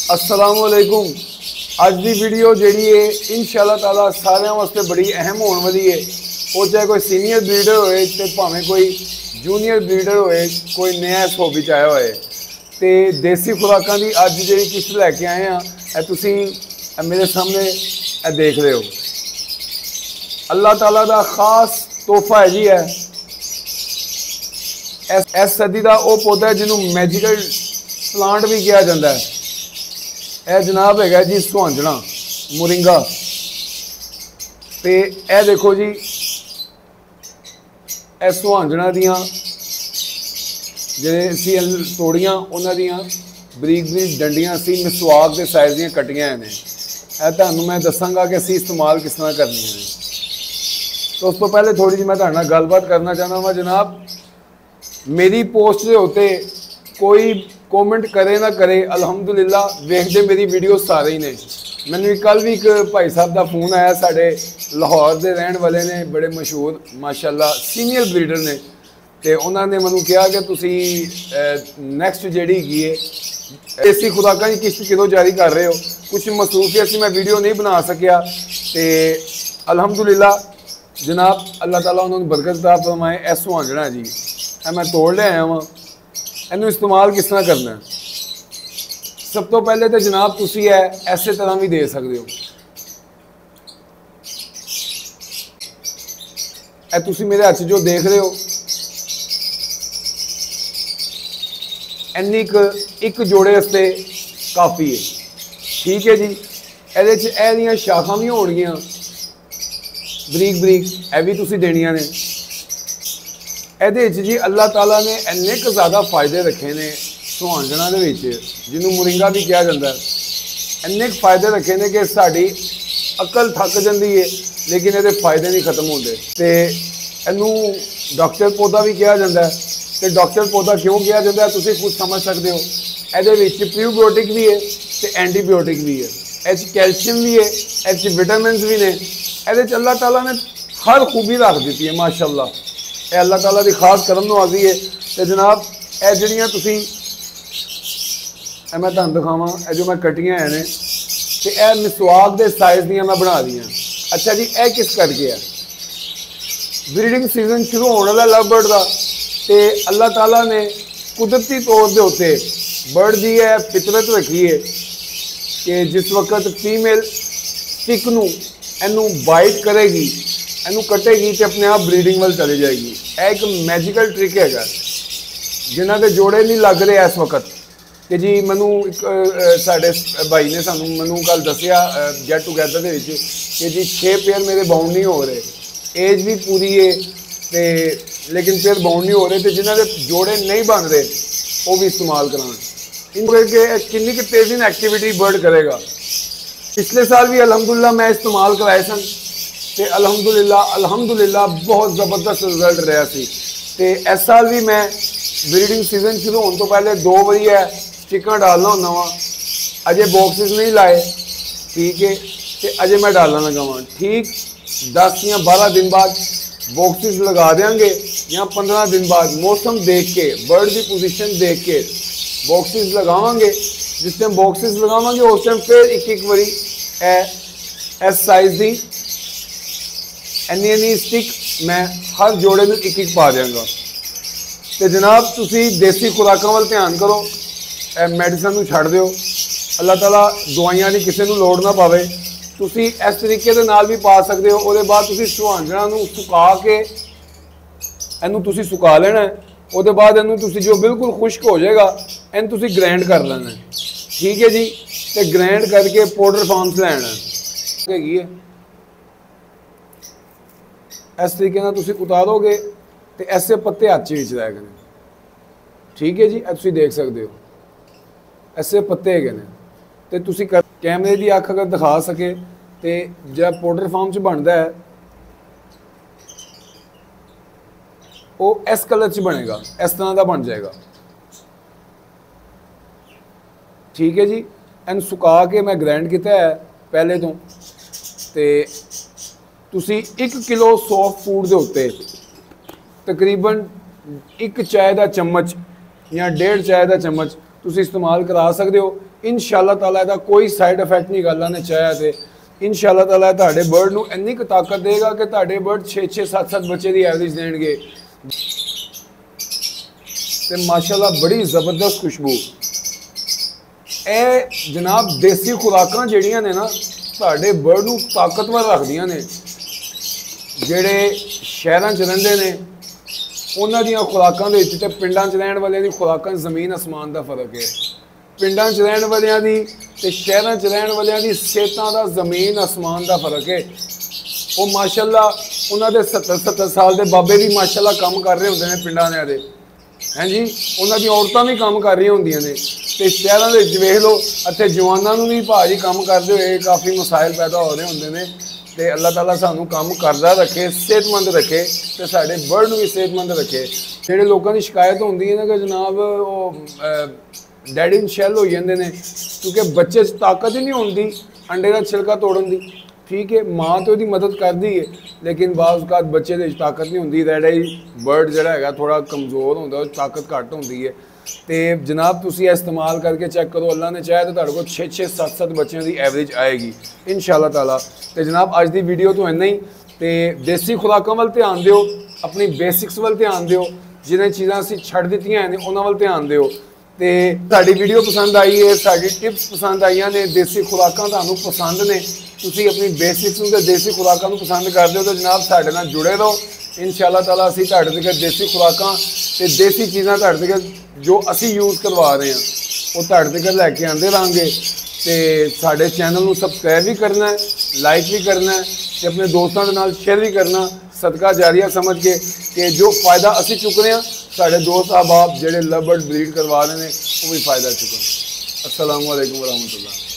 अस्सलामुअलैकुम। अज की वीडियो जी है इंशाअल्लाह ताला सारे वास्ते बड़ी अहम होने वाली है। वो चाहे कोई सीनियर ब्रीडर होए तो भावें कोई जूनियर ब्रीडर होए, कोई नया हॉबी चाहे होए। तो देसी खुराकों की अज जी किस्त लैके आए हैं, तुसी मेरे सामने देख रहे हो। अल्लाह ताला का खास तोहफा है जी। इस सदी का वह पौधा है जिन्होंने मैजिकल प्लांट भी कहा जाता है। यह जनाब है जी सुहांजना मोरिंगा। तो यह देखो जी, यह सुहांजना दियाँ जे तोड़ियाँ उन्होंने बरीक बरीक डंडियाँ सी मिसवाक के साइज़ दियाँ कटियां ने। तुहानूं मैं दसांगा कि असीं इस्तेमाल किस तरह करनी है। तो उस तो पहले थोड़ी जी मैं तुहाडे नाल गलबात करना चाहना वा। जनाब मेरी पोस्ट के उत्ते कोई कॉमेंट करे ना करे, अलहमदुलिल्लाह वेखते मेरी वीडियो सारे ही ने। मैंने कल भी एक भाई साहब का फोन आया, साढ़े लाहौर के रहने वाले ने, बड़े मशहूर माशाअल्लाह सीनियर ब्रीडर ने। तो उन्होंने मैनू कहा कि तुसी नैक्सट जी है देसी खुराकों की किस्त कदों जारी कर रहे हो। कुछ मसरूफियत से मैं वीडियो नहीं बना सकिया। तो अलहमदुलिल्लाह जनाब अल्लाह ताला उन्होंने बरकत अता फरमाए। ऐ सुहांजना जी मैं तोड़ ले आया वहाँ। इनू इस्तेमाल किस तरह करना है, सब तो पहले तो जनाब तुसी है ऐसे तरह भी दे सकते हो। ए तुसी मेरे हाथ जो देख रहे हो, इन्नी एक जोड़े वास्ते काफ़ी है। ठीक है जी। ये शाखा भी होणगियां बरीक बरीक, यह भी तुसी देनियां ने। ये जी अल्लाह ताला ने इन्ने क ज़्यादा फायदे रखे ने सुहांजना दे विच, जिन्हों मोरिंगा भी कहा जाता है। इन्ने फायदे रखे ने कि साड़ी अकल थक जाती है, लेकिन ये फायदे नहीं खत्म होते। तो इनू डॉक्टर पौधा भी कहा जाता है। तो डॉक्टर पौधा क्यों कहा जाता है तुम खुद समझ सकते हो। ये प्रीबायोटिक भी है तो एंटीबायोटिक भी है, इस कैल्शियम भी है, इस विटामिन भी ने। ये अल्लाह ताला ने हर खूबी रख दी है माशाअल्लाह। यह अल्लाह ताला की खास करम नवाजी है। तो जनाब यह जड़ियाँ तुसी मैं तुहानूं दिखावां, जो मैं कटियां हैं ने, तो यह मिसवाक के साइज़ दियाँ मैं बना दी। अच्छा जी, यह किस करके है, ब्रीडिंग सीजन शुरू होने वाला लव बर्ड का। तो अल्लाह ताला ने कुदरती तौर के उत्ते बर्ड की है फितरत रखी है कि जिस वक्त फीमेल स्टिक नूं इनू बाइट करेगी, इनू कटेगी तो अपने आप ब्रीडिंग वाल चली जाएगी। यह एक मैजिकल ट्रिक है जिन्हों के जोड़े नहीं लग रहे इस वक्त। कि जी मैनू साढ़े भाई ने सानू मैनू कल दसिया गेट टूगैदर कि जी 6 पेयर मेरे बाउंड नहीं हो रहे, एज भी पूरी है तो लेकिन पेयर बाउंड नहीं हो रहे। तो जिन्हों के जोड़े नहीं बन रहे वो भी इस्तेमाल करान। इन करके किन्नी की तेजी में एक्टिविटी बर्ड करेगा। पिछले साल भी अलहमदुलिल्लाह मैं इस्तेमाल कराए सन, तो अलहमदुलिल्लाह बहुत ज़बरदस्त रिजल्ट रहा सी। तो इस साल भी मैं ब्रीडिंग सीजन शुरू होने तो पहले 2 बारी है चिकन डालना होना वा। अजे बॉक्सिस नहीं लाए, ठीक है, तो अजे मैं डालना लगा वहाँ। ठीक 10 या 12 दिन बाद बॉक्सिस लगा देंगे, या 15 दिन बाद मौसम देख के, बर्ड की पोजीशन देख के बॉक्सिस लगावांगे। जिस टाइम बॉक्सिस लगावांगे उस टाइम फिर एक बारी इस साइज़ की इन्नी स्टिक मैं हर जोड़े में एक पा देंगा। तो जनाब तुसी देसी खुराकों वाल ध्यान करो, मैडिसन छड्ड दिओ। अल्लाह ताला दवाइयां की किसी को लोड़ ना पावे। तुसी इस तरीके दे नाल भी पा सकते हो। उसके बाद तुसी सुहांजना नूं सुका के इनू तुसी सुका लेना है। उसके बाद इनू तुसी जो बिल्कुल खुश्क हो जाएगा इन तुसी ग्राइंड कर लेना है। ठीक है जी। तो ग्राइंड करके पाउडर फॉर्म से लैना है। इस तरीके नाल तुसी उतारोगे तो ऐसे पत्ते हाथ विच रह गए। ठीक है जी, तुसी देख सकते हो ऐसे पत्ते है ने। तो तुसी कैमरे की अख अगर दिखा सके तो जब पाउडर फॉर्म च बनता है वो इस कलर च बनेगा, इस तरह का बन जाएगा। ठीक है जी। इन सुका के मैं ग्राइंड किया है पहले तो। तुसी 1 किलो सॉफ्ट फूड के उत्ते तकरीबन 1 चाय का चम्मच या 1.5 चाय का चम्मच ਤੁਸੀਂ ਇਸਤੇਮਾਲ ਕਰਾ ਸਕਦੇ ਹੋ। ਇਨਸ਼ਾਅੱਲਾ ਤਾਲਾ ਇਹਦਾ ਕੋਈ ਸਾਈਡ ਇਫੈਕਟ ਨਹੀਂ ਗਾ, अल्लाह ने ਚਾਹਿਆ ਤੇ ਇਨਸ਼ਾਅੱਲਾ ਤਾਲਾ ਤੁਹਾਡੇ ਬਰਡ ਨੂੰ ਇੰਨੀ ਕੁ ਤਾਕਤ ਦੇਗਾ ਕਿ ਤੁਹਾਡੇ ਬਰਡ 6-6 7-7 ਬੱਚੇ ਦੀ ਐਵਰੇਜ ਦੇਣਗੇ। ਤੇ ਮਾਸ਼ਾਅੱਲਾ ਬੜੀ ਜ਼ਬਰਦਸਤ ਖੁਸ਼ਬੂ। ਇਹ ਜਨਾਬ ਦੇਸੀ ਖੁਰਾਕਾਂ ਜਿਹੜੀਆਂ ਨੇ ਨਾ ਤੁਹਾਡੇ ਬਰਡ ਨੂੰ ਤਾਕਤਵਰ ਰੱਖਦੀਆਂ ਨੇ। ਜਿਹੜੇ ਸ਼ਹਿਰਾਂ 'ਚ ਰਹਿੰਦੇ ਨੇ ਉਹਨਾਂ ਦੀਆਂ ਖੁਰਾਕਾਂ ਦੇ ਵਿੱਚ ਤੇ ਪਿੰਡਾਂ 'ਚ ਰਹਿਣ ਵਾਲਿਆਂ ਦੀ ਖੁਰਾਕਾਂ ਜ਼ਮੀਨ ਅਸਮਾਨ ਦਾ ਫਰਕ ਹੈ। ਪਿੰਡਾਂ 'ਚ ਰਹਿਣ ਵਾਲਿਆਂ ਦੀ ਤੇ ਸ਼ਹਿਰਾਂ 'ਚ ਰਹਿਣ ਵਾਲਿਆਂ ਦੀ ਸਿਹਤਾਂ ਦਾ ਜ਼ਮੀਨ ਅਸਮਾਨ ਦਾ ਫਰਕ ਹੈ। ਉਹ ਮਾਸ਼ਾਅੱਲਾ ਉਹਨਾਂ ਦੇ 70-70 ਸਾਲ ਦੇ ਬਾਬੇ ਵੀ ਮਾਸ਼ਾਅੱਲਾ ਕੰਮ ਕਰ ਰਹੇ ਹੁੰਦੇ ਨੇ ਪਿੰਡਾਂ ਦੇ ਦੇ, ਹੈਂ ਜੀ। ਉਹਨਾਂ ਦੀਆਂ ਔਰਤਾਂ ਵੀ ਕੰਮ ਕਰ ਰਹੀਆਂ ਹੁੰਦੀਆਂ ਨੇ। ਤੇ ਸ਼ਹਿਰਾਂ ਦੇ ਵਿੱਚ ਵੇਖ ਲਓ ਇੱਥੇ ਜਵਾਨਾਂ ਨੂੰ ਵੀ ਭਾਜੀ ਕੰਮ ਕਰਦੇ ਹੋਏ ਕਾਫੀ ਮਸਾਇਲ ਪੈਦਾ ਹੋ ਰਹੇ ਹੁੰਦੇ ਨੇ। ਤੇ ਅੱਲਾਹ ਤਾਲਾ ਸਾਨੂੰ ਕੰਮ ਕਰਦਾ ਰੱਖੇ, ਸਿਹਤਮੰਦ ਰੱਖੇ ਤੇ ਸਾਡੇ ਬਰਡ ਨੂੰ ਵੀ ਸਿਹਤਮੰਦ ਰੱਖੇ। ਜਿਹੜੇ ਲੋਕਾਂ ਦੀ ਸ਼ਿਕਾਇਤ ਹੁੰਦੀ ਹੈ ਨਾ ਕਿ ਜਨਾਬ ਉਹ ਡੈਡ ਇਨ ਸ਼ੈਲ ਹੋ ਜਾਂਦੇ ਨੇ ਕਿਉਂਕਿ ਬੱਚੇ 'ਚ ਤਾਕਤ ਹੀ ਨਹੀਂ ਹੁੰਦੀ ਅੰਡੇ ਦਾ ਛਿਲਕਾ ਤੋੜਨ ਦੀ। ਠੀਕ ਹੈ, ਮਾਂ ਤਾਂ ਉਹਦੀ ਮਦਦ ਕਰਦੀ ਹੈ ਲੇਕਿਨ ਬਾਜ਼ ਔਕਾਤ ਬੱਚੇ ਦੇ ਵਿੱਚ ਤਾਕਤ ਨਹੀਂ ਹੁੰਦੀ। ਰੈਡ ਆਈ ਬਰਡ ਜਿਹੜਾ ਹੈਗਾ ਥੋੜਾ ਕਮਜ਼ੋਰ ਹੁੰਦਾ, ਉਹ ਤਾਕਤ ਘੱਟ ਹੁੰਦੀ ਹੈ। ਤੇ ਜਨਾਬ ਤੁਸੀਂ ਇਸਤੇਮਾਲ ਕਰਕੇ ਚੈੱਕ ਕਰੋ, ਅੱਲਾ ਨੇ ਚਾਹਿਆ ਤਾਂ ਤੁਹਾਡੇ ਕੋਲ 6-6 7-7 ਬੱਚਿਆਂ ਦੀ ਐਵਰੇਜ ਆਏਗੀ ਇਨਸ਼ਾਅੱਲਾ ਤਾਲਾ। ਤੇ ਜਨਾਬ ਅੱਜ ਦੀ ਵੀਡੀਓ ਤੋਂ ਇੰਨਾ ਹੀ। ਤੇ ਦੇਸੀ ਖੁਰਾਕਾਂ ਵੱਲ ਧਿਆਨ ਦਿਓ, ਆਪਣੀ ਬੇਸਿਕਸ ਵੱਲ ਧਿਆਨ ਦਿਓ, ਜਿਹੜੀਆਂ ਚੀਜ਼ਾਂ ਅਸੀਂ ਛੱਡ ਦਿੱਤੀਆਂ ਨੇ ਉਹਨਾਂ ਵੱਲ ਧਿਆਨ ਦਿਓ। ਤੇ ਸਾਡੀ ਵੀਡੀਓ ਪਸੰਦ ਆਈ ਹੈ, ਸਾਡੀ ਟਿਪਸ ਪਸੰਦ ਆਈਆਂ ਨੇ, ਦੇਸੀ ਖੁਰਾਕਾਂ ਤੁਹਾਨੂੰ ਪਸੰਦ ਨੇ, ਤੁਸੀਂ ਆਪਣੀ ਬੇਸਿਕਸ ਨੂੰ ਤੇ ਦੇਸੀ ਖੁਰਾਕਾਂ ਨੂੰ ਪਸੰਦ ਕਰਦੇ ਹੋ ਤਾਂ ਜਨਾਬ ਸਾਡੇ ਨਾਲ ਜੁੜੇ ਰਹੋ। ਇਨਸ਼ਾਅੱਲਾ ਤਾਲਾ ਅਸੀਂ ਤੁਹਾਡੇ ਤੱਕ ਦੇਸੀ ਖੁਰਾਕਾਂ ਤੇ ਦੇਸੀ ਚੀਜ਼ਾਂ ਤੁਹਾਡੇ ਤੱਕ ਜੋ ਅਸੀਂ ਯੂਜ਼ ਕਰਵਾ ਰਹੇ ਹਾਂ ਉਹ ਤੁਹਾਡੇ ਤੱਕ ਲੈ ਕੇ ਆਉਂਦੇ ਰਹਾਂਗੇ। ਤੇ ਸਾਡੇ ਚੈਨਲ ਨੂੰ ਸਬਸਕ੍ਰਾਈਬ ਵੀ ਕਰਨਾ ਹੈ, ਲਾਈਕ ਵੀ ਕਰਨਾ ਹੈ ਤੇ ਆਪਣੇ ਦੋਸਤਾਂ ਦੇ ਨਾਲ ਸ਼ੇਅਰ ਵੀ ਕਰਨਾ, ਸਦਕਾ ਜਾਰੀਆ ਸਮਝ ਕੇ ਕਿ ਜੋ ਫਾਇਦਾ ਅਸੀਂ ਚੁੱਕ ਰਹੇ ਹਾਂ ਸਾਡੇ ਦੋਸਤ ਅਹਿਬਾਬ ਜਿਹੜੇ ਲਵ ਬਰਡ ਬਰੀਡ ਕਰਵਾ ਰਹੇ ਨੇ ਉਹ ਵੀ ਫਾਇਦਾ ਚੁੱਕਣ। अस्सलामु अलैकुम वरहमतुल्लाह।